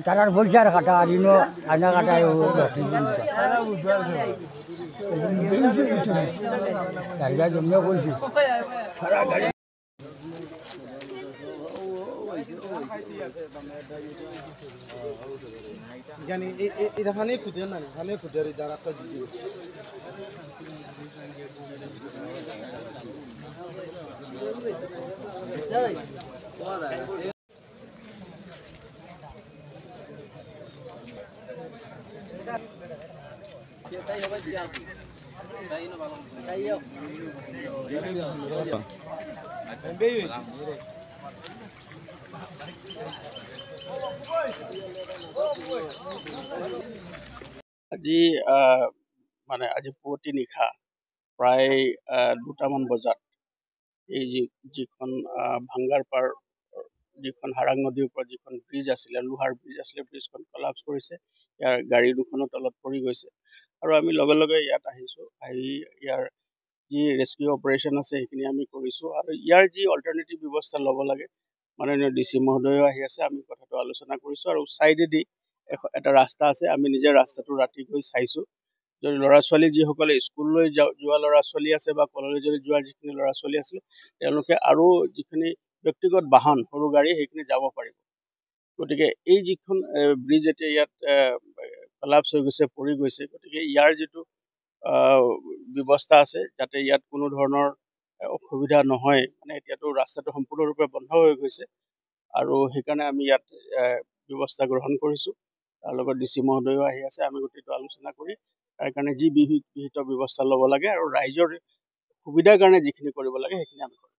tarar bolsar kata adino ana kata yo targa jomne bolsi yani এটা ফানে খুঁজে না ফানে খুঁজে যারা একটা জিও আজি মানে আজি পুৱতি নিশা প্ৰায় 2টামান বজাত এই যিখন ভাঙ্গাৰপাৰ যিখন হাৰাং নদীৰ ওপৰত যিখন ব্ৰিজ আছিলে লোহাৰ ব্ৰিজ আছিলে ব্ৰিজখন কলাপছ কৰিছে ইয়াৰ গাড়ী দুখনৰ তলত পৰি গৈছে আৰু আমি লগে লগে ইয়াত আহিছোঁ আহি ইয়াৰ যি ৰেস্কিউ অপাৰেশ্যন আছে সেইখিনি আমি কৰিছোঁ আৰু ইয়াৰ যি অল্টাৰনেটিভ ব্যৱস্থা ল'ব লাগে মাননীয় DC মহোদয়ো আহি আছে আমি কথাটো আলোচনা কৰিছোঁ আৰু ছাইডেদি এটা ৰাস্তা আছে আমি নিজে ৰাস্তাটো ৰাতি গৈ চাইছোঁ যদি ল'ৰা ছোৱালী যিসকলে স্কুললৈ যোৱা ল'ৰা ছোৱালী আছে বা কলেজলৈ যোৱা যিখিনি ল'ৰা ছোৱালী আছিলে তেওঁলোকে আৰু যিখিনি ব্যক্তিগত বাহন সৰু গাড়ী সেইখিনি যাব পাৰিব গতিকে এই যিখন ব্ৰিজ এতিয়া ইয়াত কলাপছ হৈ গৈছে পৰি গৈছে গতিকে ইয়াৰ যিটো ব্যৱস্থা আছে যাতে ইয়াত কোনো ধৰণৰ অসুবিধা নহয় মানে এতিয়াতো ৰাস্তাটো সম্পূৰ্ণৰূপে বন্ধ হৈ গৈছে আৰু সেইকাৰণে আমি ইয়াত ব্যৱস্থা গ্ৰহণ কৰিছোঁ তাৰ লগত DC মহোদয়ো আহি আছে আমি গোটেইটো আলোচনা কৰি তাৰ কাৰণে যি বিহিত ব্যৱস্থা ল'ব লাগে আৰু ৰাইজৰ সুবিধাৰ কাৰণে যিখিনি কৰিব লাগে সেইখিনি আমি কৰিম